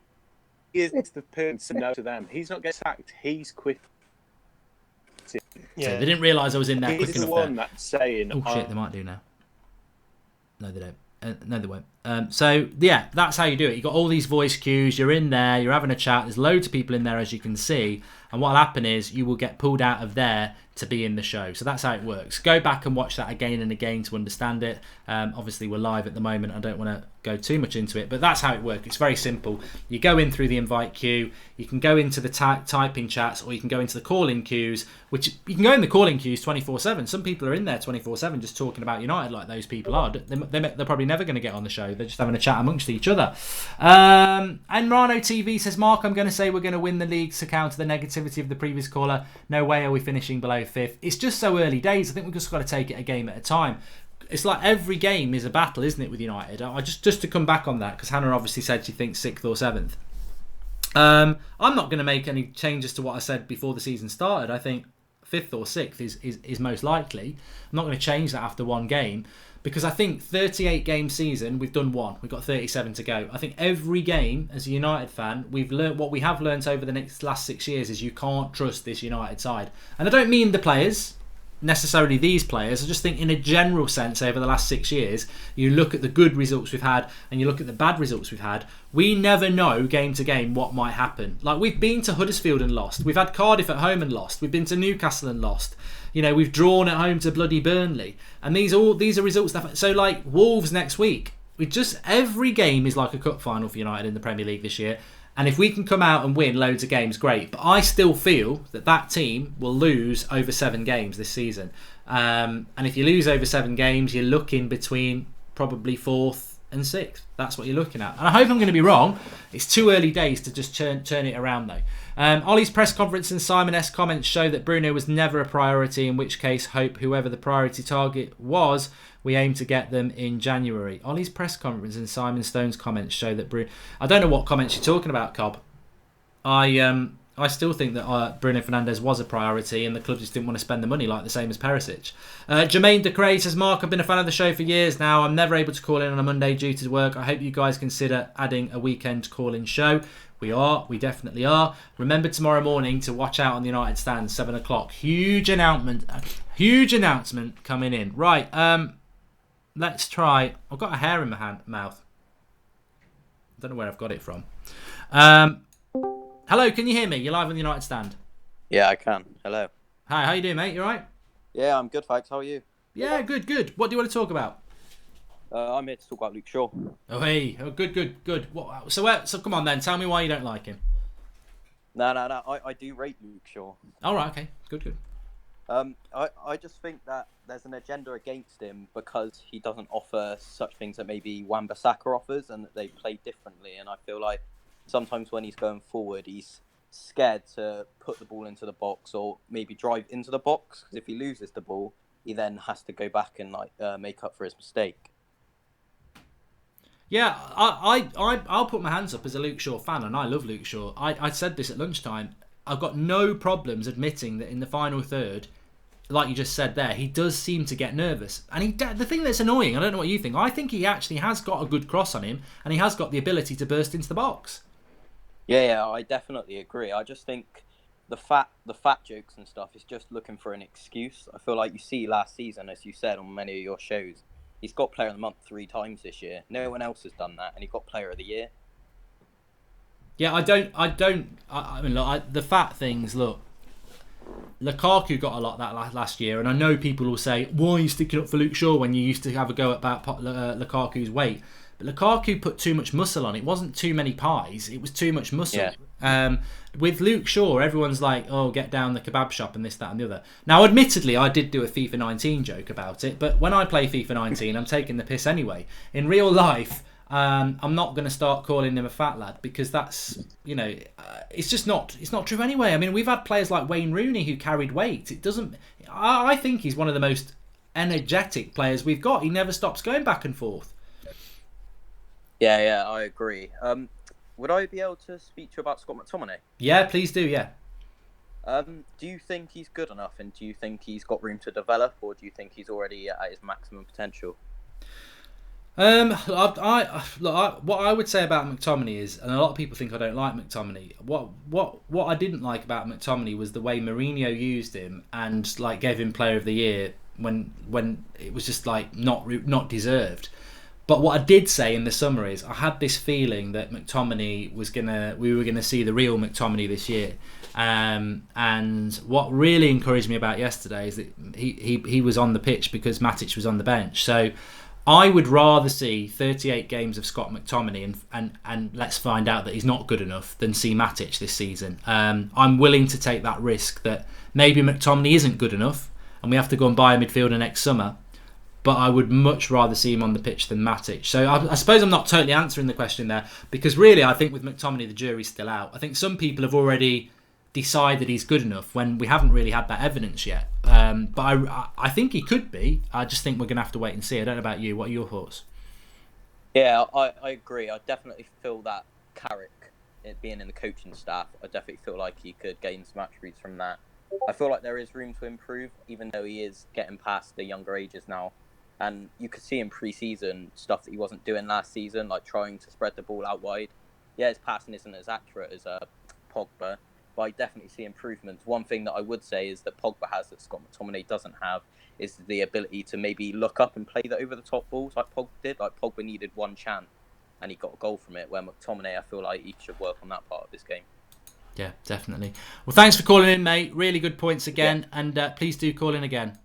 Speaker 5: is the person to know to them. He's not getting sacked. He's quit.
Speaker 1: Yeah. So they didn't realise I was in there quick
Speaker 5: He's
Speaker 1: enough
Speaker 5: the one
Speaker 1: there.
Speaker 5: that's saying,
Speaker 1: oh shit, they might do now. No, they don't. No, they won't. So yeah, that's how you do it. You've got all these voice cues. You're in there. You're having a chat. There's loads of people in there, as you can see. And what'll happen is you will get pulled out of there to be in the show. So that's how it works. Go back and watch that again and again to understand it. Obviously, we're live at the moment. I don't want to go too much into it, but that's how it works. It's very simple. You go in through the invite queue. You can go into the typing chats, or you can go into the calling queues, which you can go in the calling queues 24/7. Some people are in there 24/7 just talking about United, like those people are. They're probably never going to get on the show. They're just having a chat amongst each other. And Rano TV says, Mark, I'm going to say we're going to win the league to counter the negativity of the previous caller. No way are we finishing below 5th. It's just so early days. I think we've just got to take it a game at a time. It's like every game is a battle, isn't it, with United? I just to come back on that, because Hannah obviously said she thinks 6th or 7th. I'm not going to make any changes to what I said before the season started. I think 5th or 6th is most likely. I'm not going to change that after one game, because I think 38 game season, we've done one. We've got 37 to go. I think every game, as a United fan, we've learnt what we have learnt over the last 6 years is you can't trust this United side. And I don't mean the players, necessarily these players. I just think in a general sense over the last 6 years, you look at the good results we've had and you look at the bad results we've had, we never know game to game what might happen. Like, we've been to Huddersfield and lost. We've had Cardiff at home and lost. We've been to Newcastle and lost. You know, we've drawn at home to bloody Burnley. And these are results that, so like Wolves next week, every game is like a cup final for United in the Premier League this year. And if we can come out and win loads of games, great. But I still feel that team will lose over 7 games this season. And if you lose over 7 games, you're looking between probably 4th and 6th. That's what you're looking at. And I hope I'm going to be wrong. It's too early days to just turn it around, though. Ollie's press conference and Simon S. comments show that Bruno was never a priority, in which case hope whoever the priority target was, we aim to get them in January. Ollie's press conference and Simon Stone's comments show that Bruno... I don't know what comments you're talking about, Cobb. I I still think that Bruno Fernandes was a priority and the club just didn't want to spend the money, like the same as Perisic. Jermaine DeCray says, Mark, I've been a fan of the show for years now. I'm never able to call in on a Monday due to work. I hope you guys consider adding a weekend call-in show. We are. We definitely are. Remember tomorrow morning to watch out on the United stand, 7 o'clock. Huge announcement coming in. Right, let's try. I've got a hair in my mouth. I don't know where I've got it from. Hello, can you hear me? You're live on the United stand.
Speaker 6: Yeah, I can. Hello.
Speaker 1: Hi, how you doing, mate? You all right?
Speaker 6: Yeah, I'm good, thanks. How are you?
Speaker 1: Yeah, good. What do you want to talk about?
Speaker 6: I'm here to talk about Luke Shaw.
Speaker 1: Oh, hey. Oh, good. So come on then. Tell me why you don't like him.
Speaker 6: No. I do rate Luke Shaw.
Speaker 1: All right, okay. Good.
Speaker 6: I just think that there's an agenda against him because he doesn't offer such things that maybe Wan-Bissaka offers and that they play differently. And I feel like sometimes when he's going forward, he's scared to put the ball into the box or maybe drive into the box, because if he loses the ball, he then has to go back and make up for his mistake.
Speaker 1: Yeah, I'll put my hands up as a Luke Shaw fan, and I love Luke Shaw. I said this at lunchtime. I've got no problems admitting that in the final third, like you just said there, he does seem to get nervous. And the thing that's annoying, I don't know what you think, I think he actually has got a good cross on him, and he has got the ability to burst into the box.
Speaker 6: Yeah, I definitely agree. I just think the fat jokes and stuff is just looking for an excuse. I feel like you see last season, as you said on many of your shows, he's got Player of the Month 3 times this year. No one else has done that, and he got Player of the Year.
Speaker 1: Yeah, I mean, look, the fat things, look, Lukaku got a lot of that last year, and I know people will say, why are you sticking up for Luke Shaw when you used to have a go about Lukaku's weight? But Lukaku put too much muscle on. It wasn't too many pies, it was too much muscle. Yeah. With Luke Shaw, everyone's like, oh, get down the kebab shop and this, that and the other. Now, admittedly, I did do a FIFA 19 joke about it, but when I play FIFA 19, I'm taking the piss anyway. In real life, I'm not going to start calling him a fat lad, because that's, it's just not. It's not true anyway. I mean, we've had players like Wayne Rooney who carried weight. It doesn't. I think he's one of the most energetic players we've got. He never stops going back and forth.
Speaker 6: Yeah, I agree. Would I be able to speak to you about Scott McTominay?
Speaker 1: Yeah, please do. Yeah.
Speaker 6: Do you think he's good enough, and do you think he's got room to develop, or do you think he's already at his maximum potential?
Speaker 1: What I would say about McTominay is, and a lot of people think I don't like McTominay. What I didn't like about McTominay was the way Mourinho used him and gave him Player of the Year when it was just not deserved. But what I did say in the summer is I had this feeling that McTominay we were gonna see the real McTominay this year. And what really encouraged me about yesterday is that he was on the pitch because Matic was on the bench. So I would rather see 38 games of Scott McTominay and let's find out that he's not good enough than see Matic this season. I'm willing to take that risk that maybe McTominay isn't good enough and we have to go and buy a midfielder next summer. But I would much rather see him on the pitch than Matic. So I suppose I'm not totally answering the question there, because really I think with McTominay the jury's still out. I think some people have already decided he's good enough when we haven't really had that evidence yet. But I think he could be. I just think we're going to have to wait and see. I don't know about you. What are your thoughts?
Speaker 6: Yeah, I agree. I definitely feel that Carrick, it being in the coaching staff, I definitely feel like he could gain some attributes from that. I feel like there is room to improve, even though he is getting past the younger ages now. And you could see in pre-season stuff that he wasn't doing last season, like trying to spread the ball out wide. Yeah, his passing isn't as accurate as Pogba, but I definitely see improvements. One thing that I would say is that Pogba has that Scott McTominay doesn't have is the ability to maybe look up and play the over-the-top balls like Pogba did. Like Pogba needed one chance and he got a goal from it, where McTominay, I feel like he should work on that part of this game.
Speaker 1: Yeah, definitely. Well, thanks for calling in, mate. Really good points again, and please do call in again.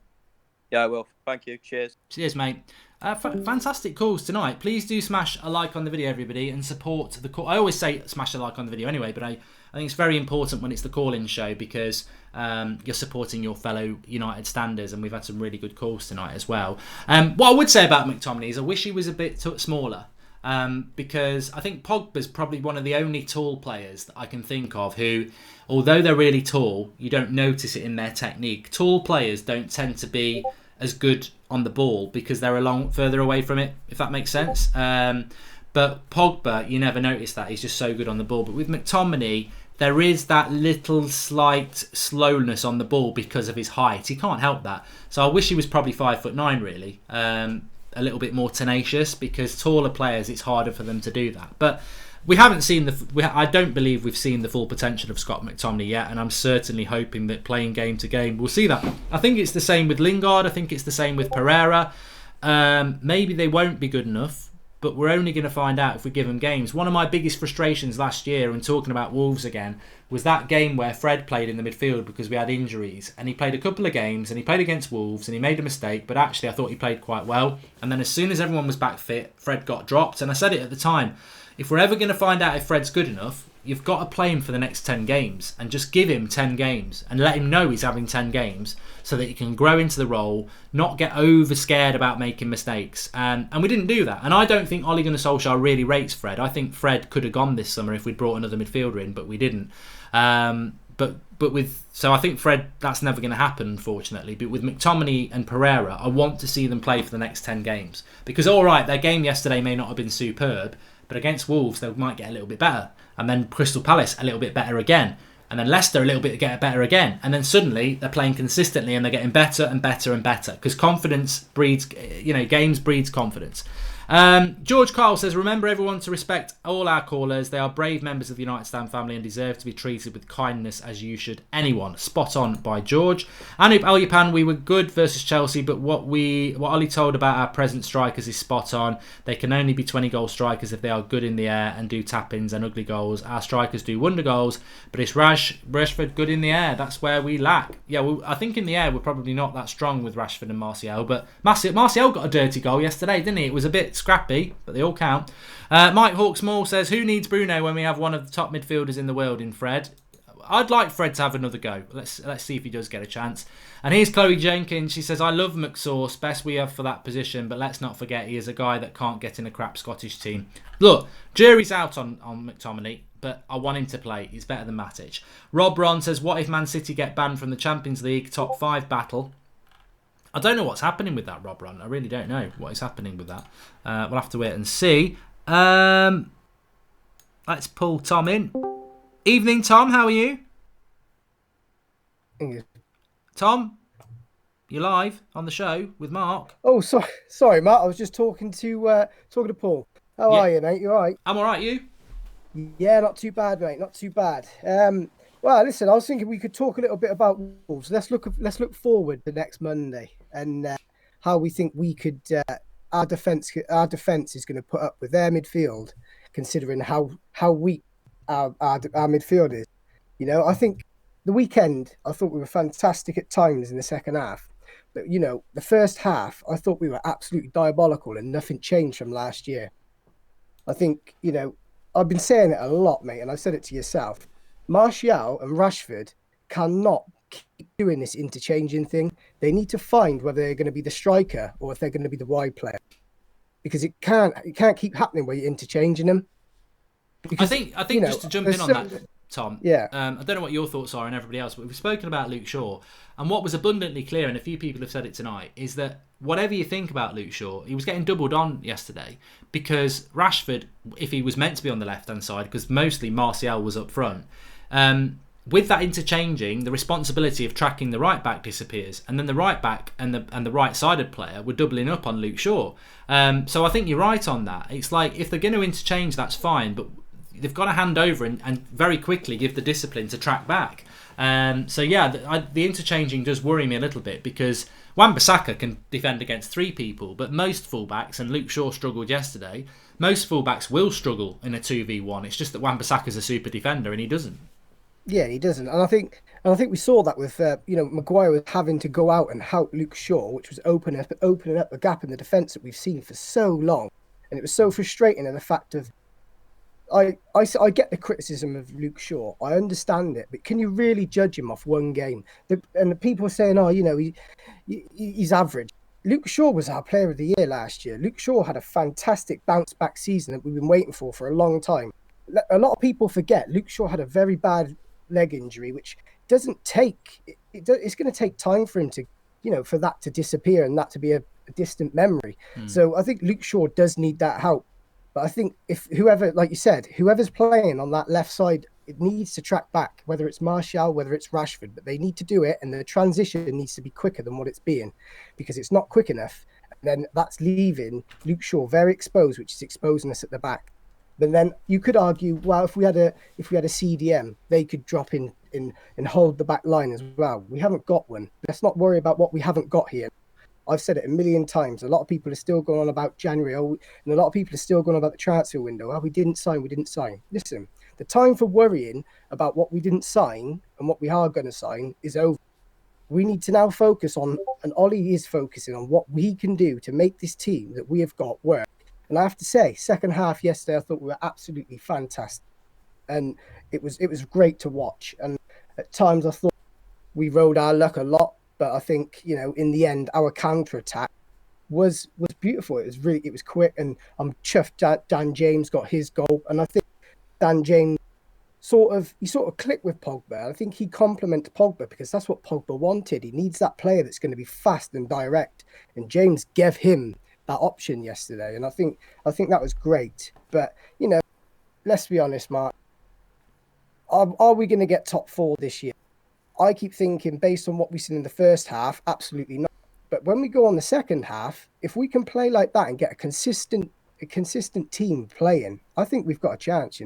Speaker 6: Yeah, I will. Thank you. Cheers.
Speaker 1: Cheers, mate. Fantastic calls tonight. Please do smash a like on the video, everybody, and support the call. I always say smash a like on the video anyway, but I think it's very important when it's the call-in show, because you're supporting your fellow United standers, and we've had some really good calls tonight as well. What I would say about McTominay is I wish he was a bit smaller, because I think Pogba's probably one of the only tall players that I can think of who, although they're really tall, you don't notice it in their technique. Tall players don't tend to be as good on the ball because they're further away from it, if that makes sense. But Pogba, you never notice that. He's just so good on the ball. But with McTominay, there is that little slight slowness on the ball because of his height. He can't help that. So I wish he was probably 5'9", really. A little bit more tenacious, because taller players, it's harder for them to do that. But we haven't seen I don't believe we've seen the full potential of Scott McTominay yet, and I'm certainly hoping that playing game to game we'll see that. I think it's the same with Lingard. I think it's the same with Pereira. Maybe they won't be good enough, but we're only going to find out if we give them games. One of my biggest frustrations last year, and talking about Wolves again, was that game where Fred played in the midfield because we had injuries, and he played a couple of games and he played against Wolves and he made a mistake, but actually I thought he played quite well. And then as soon as everyone was back fit, Fred got dropped. And I said it at the time, if we're ever going to find out if Fred's good enough, you've got to play him for the next 10 games and just give him 10 games and let him know he's having 10 games so that he can grow into the role, not get over scared about making mistakes. And we didn't do that. And I don't think Ole Gunnar Solskjaer really rates Fred. I think Fred could have gone this summer if we'd brought another midfielder in, but we didn't. So I think Fred, that's never going to happen, unfortunately. But with McTominay and Pereira, I want to see them play for the next 10 games. Because, all right, their game yesterday may not have been superb, but against Wolves, they might get a little bit better. And then Crystal Palace, a little bit better again. And then Leicester, a little bit better again. And then suddenly, they're playing consistently and they're getting better and better and better. Because confidence breeds, games breeds confidence. George Carl says, remember everyone to respect all our callers. They are brave members of the United Stand family and deserve to be treated with kindness as you should anyone. Spot on by George. Anup Alyapan, we were good versus Chelsea, but what Ollie told about our present strikers is spot on. They can only be 20-goal strikers if they are good in the air and do tap-ins and ugly goals. Our strikers do wonder goals, but it's Rashford good in the air. That's where we lack. Yeah, well, I think in the air we're probably not that strong with Rashford and Martial, but Martial got a dirty goal yesterday, didn't he? It was a bit scrappy, but they all count. Mike Hawksmall says, who needs Bruno when we have one of the top midfielders in the world in Fred? I'd like Fred to have another go. Let's see if he does get a chance. And here's Chloe Jenkins. She says, I love McSauce, best we have for that position, but let's not forget he is a guy that can't get in a crap Scottish team. Look, jury's out on McTominay, but I want him to play. He's better than Matic. Rob Ron says, what if Man City get banned from the Champions League top 5 battle? I don't know what's happening with that, Rob Ron. I really don't know what is happening with that. We'll have to wait and see. Let's pull Tom in. Evening, Tom. How are you? Tom, you're live on the show with Mark.
Speaker 7: Oh, sorry, Matt. I was just talking to Paul. How are you, mate? You all right?
Speaker 1: I'm all right. You?
Speaker 7: Yeah, not too bad, mate. Not too bad. Well, listen, I was thinking we could talk a little bit about Wolves. Let's look forward to next Monday and how we think we could our defense is going to put up with their midfield, considering how weak our midfield is. I think the weekend I thought we were fantastic at times in the second half, but the first half I thought we were absolutely diabolical and nothing changed from last year. I think I've been saying it a lot, mate, and I've said it to yourself. Martial and Rashford cannot keep doing this interchanging thing. They need to find whether they're going to be the striker or if they're going to be the wide player, because it can't keep happening where you're interchanging them. Because,
Speaker 1: I think just to jump in on that, Tom.
Speaker 7: Yeah.
Speaker 1: I don't know what your thoughts are and everybody else, but we've spoken about Luke Shaw, and what was abundantly clear, and a few people have said it tonight, is that whatever you think about Luke Shaw, he was getting doubled on yesterday because Rashford, if he was meant to be on the left-hand side, because mostly Martial was up front, with that interchanging, the responsibility of tracking the right back disappears, and then the right back and the right-sided player were doubling up on Luke Shaw. So I think you're right on that. It's like if they're going to interchange, that's fine, but they've got to hand over and very quickly give the discipline to track back. So yeah, the interchanging does worry me a little bit, because Wan-Bissaka can defend against 3 people, but most fullbacks, and Luke Shaw struggled yesterday, most fullbacks will struggle in a 2v1. It's just that Wan-Bissaka's a super defender and he doesn't.
Speaker 7: Yeah, he doesn't, and I think we saw that with Maguire was having to go out and help Luke Shaw, which was opening up the gap in the defence that we've seen for so long, and it was so frustrating. And the fact of I get the criticism of Luke Shaw, I understand it, but can you really judge him off one game? And the people are saying, he's average. Luke Shaw was our player of the year last year. Luke Shaw had a fantastic bounce back season that we've been waiting for a long time. A lot of people forget Luke Shaw had a very bad leg injury, which doesn't take it's going to take time for him to for that to disappear and that to be a distant memory. So I think Luke Shaw does need that help, but I think if whoever, like you said, whoever's playing on that left side it needs to track back, whether it's Martial, whether it's Rashford, but they need to do it, and the transition needs to be quicker than what it's being, because it's not quick enough. And then that's leaving Luke Shaw very exposed, which is exposing us at the back. But then you could argue, well, if we had a CDM, they could drop in and hold the back line as well. We haven't got one. Let's not worry about what we haven't got here. I've said it a million times. A lot of people are still going on about January, and a lot of people are still going on about the transfer window. Oh, we didn't sign. Listen, the time for worrying about what we didn't sign and what we are going to sign is over. We need to now focus on, and Ollie is focusing on what we can do to make this team that we have got work. And I have to say, second half yesterday, I thought we were absolutely fantastic. And it was great to watch. And at times I thought we rode our luck a lot. But I think, in the end, our counter-attack was beautiful. It was quick, and I'm chuffed Dan James got his goal. And I think Dan James sort of clicked with Pogba. I think he complemented Pogba because that's what Pogba wanted. He needs that player that's going to be fast and direct. And James gave him that option yesterday. And I think that was great. But, let's be honest, Mark. Are we going to get top 4 this year? I keep thinking, based on what we've seen in the first half, absolutely not. But when we go on the second half, if we can play like that and get a consistent team playing, I think we've got a chance,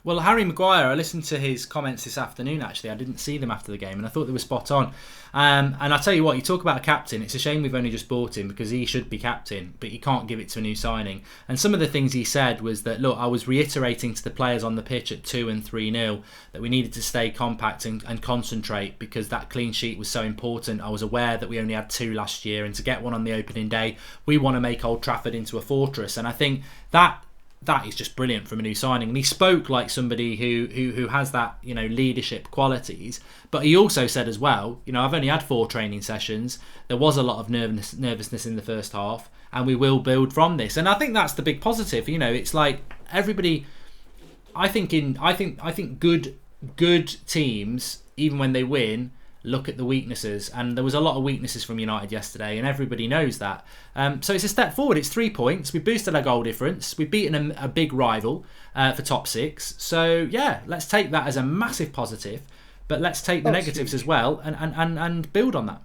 Speaker 1: Well, Harry Maguire, I listened to his comments this afternoon, actually. I didn't see them after the game, and I thought they were spot on. And I'll tell you what, you talk about a captain, it's a shame we've only just bought him because he should be captain, but you can't give it to a new signing. And some of the things he said was that, look, I was reiterating to the players on the pitch at 2 and 3-0 that we needed to stay compact and concentrate because that clean sheet was so important. I was aware that we only had 2 last year, and to get one on the opening day, we want to make Old Trafford into a fortress. And I think that is just brilliant from a new signing. And he spoke like somebody who has that, leadership qualities. But he also said as well, I've only had 4 training sessions. There was a lot of nervousness in the first half, and we will build from this. And I think that's the big positive. It's like everybody. I think good teams, even when they win, look at the weaknesses, and there was a lot of weaknesses from United yesterday, and everybody knows that. So it's a step forward. It's 3 points. We've boosted our goal difference. We've beaten a big rival for top 6. So yeah, let's take that as a massive positive, but let's take the negatives as well and build on that.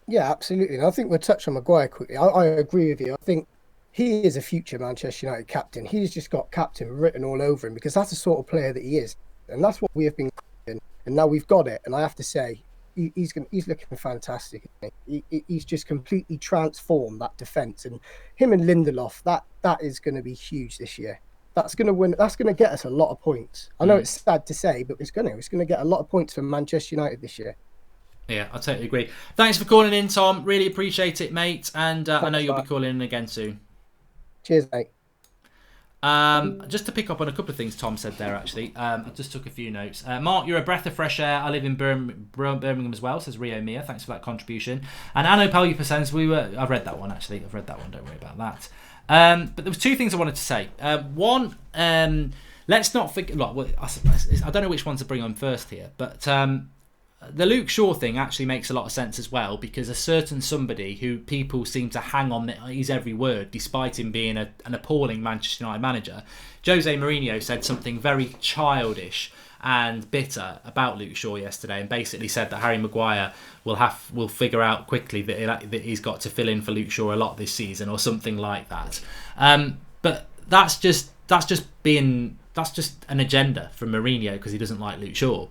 Speaker 7: Yeah, absolutely. And I think we'll touch on Maguire quickly. I agree with you. I think he is a future Manchester United captain. He's just got captain written all over him because that's the sort of player that he is, and that's what we have been. And now we've got it, and I have to say, he's looking fantastic. He's just completely transformed that defence, and him and Lindelof, that is going to be huge this year. That's going to win. That's going to get us a lot of points. I know it's sad to say, but it's going to get a lot of points from Manchester United this year. Yeah,
Speaker 1: I totally agree. Thanks for calling in, Tom. Really appreciate it, mate. And I know you'll be calling in again soon.
Speaker 7: Cheers, mate.
Speaker 1: Just to pick up on a couple of things Tom said there, actually. I just took a few notes. Mark, you're a breath of fresh air. I live in Birmingham as well, says Rio Mia. Thanks for that contribution. And Anno Palupa says I've read that one, actually. I've read that one, don't worry about that. But there was 2 things I wanted to say. One, let's not forget. I don't know which one to bring on first here, but the Luke Shaw thing actually makes a lot of sense as well, because a certain somebody who people seem to hang on his every word, despite him being an appalling Manchester United manager, Jose Mourinho said something very childish and bitter about Luke Shaw yesterday, and basically said that Harry Maguire will figure out quickly that he's got to fill in for Luke Shaw a lot this season, or something like that. But that's just an agenda from Mourinho because he doesn't like Luke Shaw.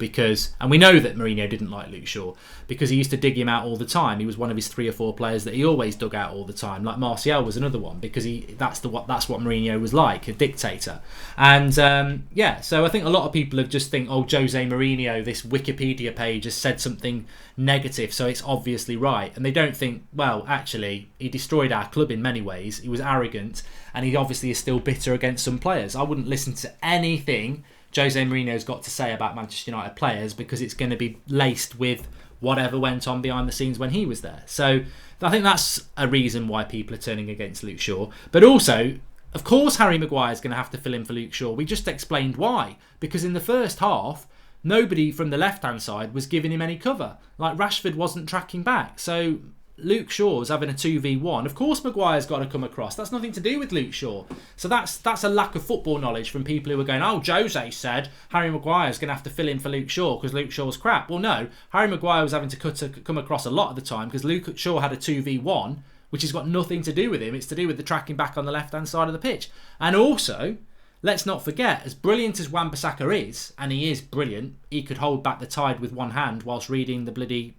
Speaker 1: And we know that Mourinho didn't like Luke Shaw because he used to dig him out all the time. He was one of his 3 or 4 players that he always dug out all the time. Like Martial was another one, because that's what Mourinho was like, a dictator. And so I think a lot of people have just think, oh, Jose Mourinho, this Wikipedia page has said something negative, so it's obviously right. And they don't think, well, actually, he destroyed our club in many ways. He was arrogant, and he obviously is still bitter against some players. I wouldn't listen to anything Jose Mourinho's got to say about Manchester United players, because it's going to be laced with whatever went on behind the scenes when he was there. So I think that's a reason why people are turning against Luke Shaw. But also, of course, Harry Maguire is going to have to fill in for Luke Shaw. We just explained why. Because in the first half, nobody from the left-hand side was giving him any cover. Like, Rashford wasn't tracking back. So Luke Shaw's having a 2v1. Of course Maguire's got to come across. That's nothing to do with Luke Shaw. So that's a lack of football knowledge from people who are going, oh, Jose said Harry Maguire's going to have to fill in for Luke Shaw because Luke Shaw's crap. Well, no. Harry Maguire was having to come across a lot of the time because Luke Shaw had a 2v1, which has got nothing to do with him. It's to do with the tracking back on the left-hand side of the pitch. And also, let's not forget, as brilliant as Wan-Bissaka is, and he is brilliant, he could hold back the tide with one hand whilst reading the bloody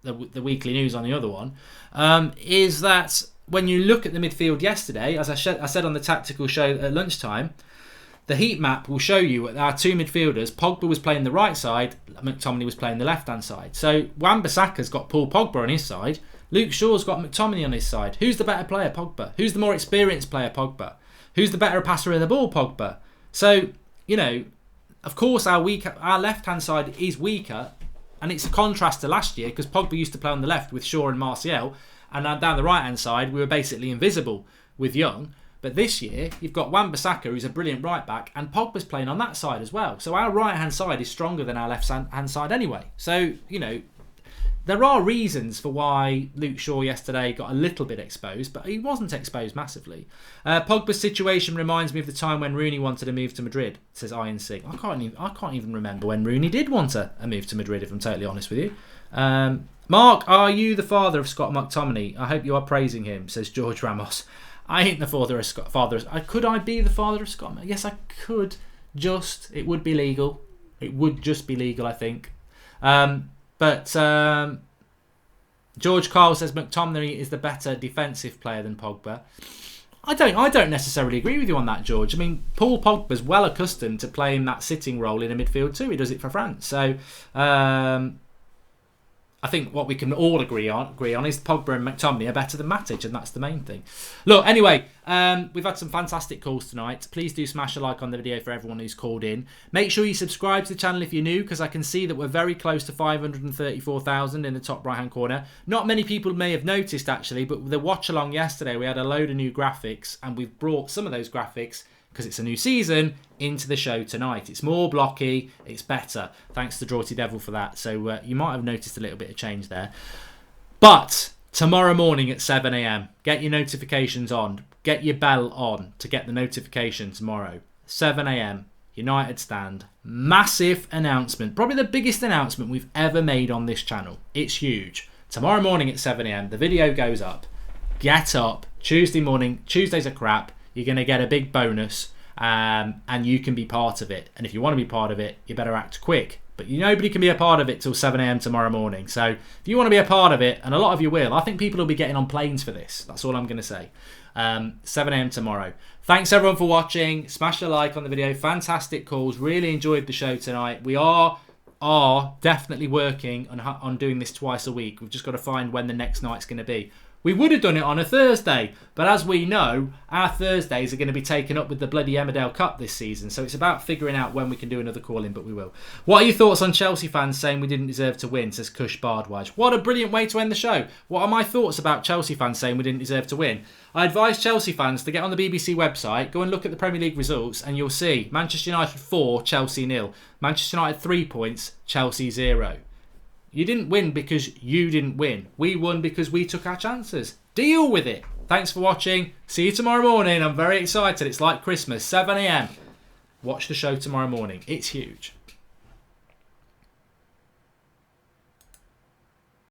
Speaker 1: the weekly news on the other one, is that when you look at the midfield yesterday, as I said on the tactical show at lunchtime, the heat map will show you our two midfielders. Pogba was playing the right side, McTominay was playing the left-hand side. So Wan-Bissaka's got Paul Pogba on his side, Luke Shaw's got McTominay on his side. Who's the better player, Pogba? Who's the more experienced player, Pogba? Who's the better passer of the ball, Pogba? So, you know, of course our left-hand side is weaker, and it's a contrast to last year because Pogba used to play on the left with Shaw and Martial, and down the right-hand side we were basically invisible with Young. But this year you've got Wan-Bissaka, who's a brilliant right-back, and Pogba's playing on that side as well. So our right-hand side is stronger than our left-hand side anyway. So, you know, there are reasons for why Luke Shaw yesterday got a little bit exposed, but he wasn't exposed massively. Pogba's situation reminds me of the time when Rooney wanted to move to Madrid, says INC. I can't even remember when Rooney did want a move to Madrid, if I'm totally honest with you. Mark, are you the father of Scott McTominay? I hope you are praising him, says George Ramos. I ain't the father of Scott. Could I be the father of Scott? Yes, I could. It would be legal. It would just be legal, I think. But George Carl says McTominay is the better defensive player than Pogba. I don't necessarily agree with you on that, George. I mean, Paul Pogba's well accustomed to playing that sitting role in a midfield too. He does it for France. So I think what we can all agree on is Pogba and McTominay are better than Matic, and that's the main thing. Look, anyway, we've had some fantastic calls tonight. Please do smash a like on the video for everyone who's called in. Make sure you subscribe to the channel if you're new, because I can see that we're very close to 534,000 in the top right-hand corner. Not many people may have noticed, actually, but the watch-along yesterday, we had a load of new graphics, and we've brought some of those graphics, because it's a new season, into the show tonight. It's more blocky, it's better. Thanks to Drawty Devil for that. So you might have noticed a little bit of change there. But tomorrow morning at 7 a.m, get your notifications on. Get your bell on to get the notification tomorrow. 7 a.m, United Stand. Massive announcement. Probably the biggest announcement we've ever made on this channel. It's huge. Tomorrow morning at 7 a.m, the video goes up. Get up. Tuesday morning. Tuesdays are crap. You're going to get a big bonus, and you can be part of it. And if you want to be part of it, you better act quick. But nobody can be a part of it till 7 a.m. tomorrow morning. So if you want to be a part of it, and a lot of you will, I think people will be getting on planes for this. That's all I'm going to say. 7 a.m. tomorrow. Thanks everyone for watching. Smash a like on the video. Fantastic calls. Really enjoyed the show tonight. We are definitely working on doing this twice a week. We've just got to find when the next night's going to be. We would have done it on a Thursday, but as we know, our Thursdays are going to be taken up with the bloody Emmerdale Cup this season, so it's about figuring out when we can do another call-in, but we will. What are your thoughts on Chelsea fans saying we didn't deserve to win, says Kush Bardwaj. What a brilliant way to end the show. What are my thoughts about Chelsea fans saying we didn't deserve to win? I advise Chelsea fans to get on the BBC website, go and look at the Premier League results, and you'll see Manchester United 4, Chelsea 0. Manchester United 3 points, Chelsea 0. You didn't win because you didn't win. We won because we took our chances. Deal with it. Thanks for watching. See you tomorrow morning. I'm very excited. It's like Christmas. 7 a.m. Watch the show tomorrow morning. It's huge.